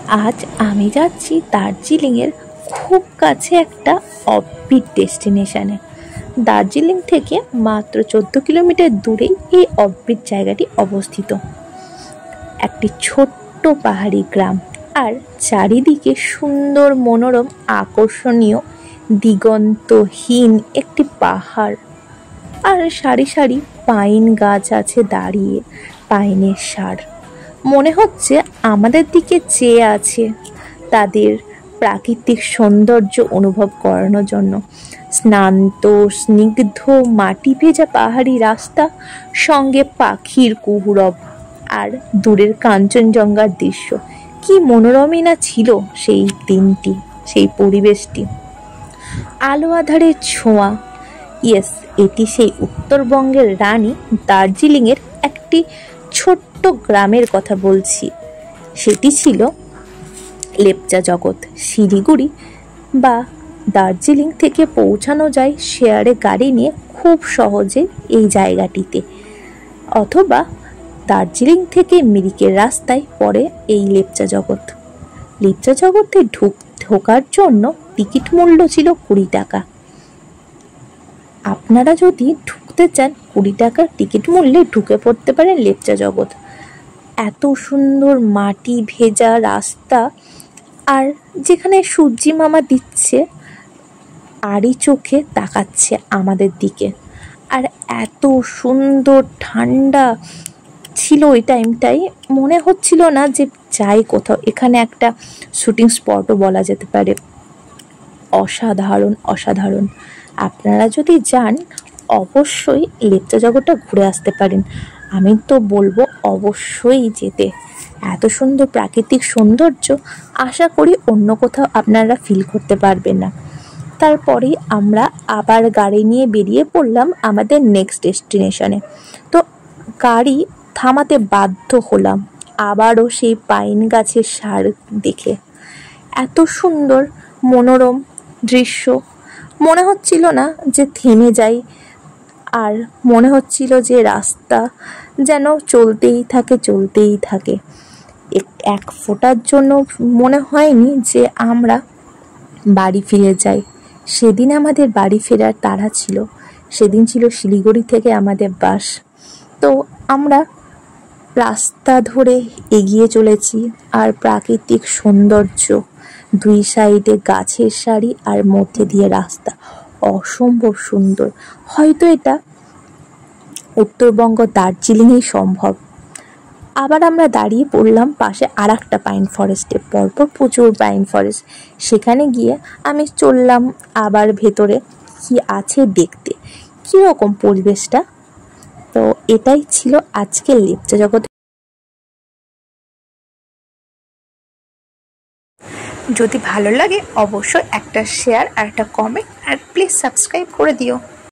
আজ আমি যাচ্ছি দার্জিলিংয়ের খুব কাছে একটা অফবিট ডেস্টিনেশনে। দার্জিলিং থেকে মাত্র 14 কিলোমিটার দূরেই এই অফবিট জায়গাটি অবস্থিত। একটি ছোট্ট পাহাড়ি গ্রাম, আর চারিদিকে সুন্দর মনোরম আকর্ষণীয় দিগন্তহীন একটি পাহাড়, আর সারি সারি পাইন গাছ আছে দাঁড়িয়ে, পাইনের সার মনে হচ্ছে আমাদের দিকে চেয়ে আছে তাদের প্রাকৃতিক সৌন্দর্য অনুভব করানোর জন্য। স্নান্ত স্নিগ্ধ মাটি ভেজা পাহাড়ি রাস্তা, সঙ্গে পাখির কুহুরব আর দূরের কাঞ্চনজঙ্ঘার দৃশ্য, কি মনোরমই না ছিল সেই দিনটি, সেই পরিবেশটি। আলো আধারের ছোঁয়া। ইয়েস, এটি সেই উত্তরবঙ্গের রানী দার্জিলিংয়ের একটি ছোট্ট গ্রামের কথা বলছি। সেটি ছিল লেপচা জগৎ। শিলিগুড়ি বা দার্জিলিং থেকে পৌঁছানো যায় শেয়ারে গাড়ি নিয়ে খুব সহজে এই জায়গাটিতে, অথবা দার্জিলিং থেকে মিরিকের রাস্তায় পড়ে এই লেপচা জগৎ। লেপচা জগতে ঢোকার জন্য টিকিট মূল্য ছিল 20 টাকা। আপনারা যদি ঢুকতে চান 20 টাকার টিকিট মূল্যে ঢুকে পড়তে পারেন লেপচা জগৎ। এত সুন্দর মাটি ভেজা রাস্তা, আর যেখানে সূর্যি মামা দিচ্ছে আড়ি চোখে তাকাচ্ছে আমাদের দিকে, আর এত সুন্দর ঠান্ডা ছিল ওই টাইমটাই, মনে হচ্ছিল না যে যাই কোথাও। এখানে একটা শুটিং স্পটও বলা যেতে পারে। অসাধারণ অসাধারণ। আপনারা যদি যান অবশ্যই লেপচা জগৎটা ঘুরে আসতে পারেন। আমি তো বলবো অবশ্যই যেতে। এত সুন্দর প্রাকৃতিক সৌন্দর্য আশা করি অন্য কোথাও আপনারা ফিল করতে পারবেন না। তারপরেই আমরা আবার গাড়ি নিয়ে বেরিয়ে পড়লাম আমাদের নেক্সট ডেস্টিনেশনে। তো গাড়ি থামাতে বাধ্য হলাম আবারও সেই পাইন গাছের সার দেখে। এত সুন্দর মনোরম দৃশ্য, মনে হচ্ছিল না যে থেমে যাই, আর মনে হচ্ছিল যে রাস্তা যেন চলতেই থাকে চলতেই থাকে। এক ফোঁটার জন্য মনে হয়নি যে আমরা বাড়ি ফিরে যাই। সেদিন আমাদের বাড়ি ফেরার তাড়া ছিল। সেদিন ছিল শিলিগুড়ি থেকে আমাদের বাস। তো আমরা রাস্তা ধরে এগিয়ে চলেছি, আর প্রাকৃতিক সৌন্দর্য, দুই সাইডে গাছের সারি আর মধ্যে দিয়ে রাস্তা, অসম্ভব সুন্দর। হয়তো এটা উত্তরবঙ্গ দার্জিলিংয়েই সম্ভব। আবার আমরা দাঁড়িয়ে পড়লাম পাশে আর একটা পাইন ফরেস্টে। পরপর প্রচুর পাইন ফরেস্ট। সেখানে গিয়ে আমি চললাম আবার ভেতরে, কি আছে দেখতে, কীরকম পরিবেশটা। তো এটাই ছিল আজকের লেপচা জগৎ। যদি ভালো লাগে অবশ্যই একটা শেয়ার আর একটা কমেন্ট, আর প্লিজ সাবস্ক্রাইব করে দিও।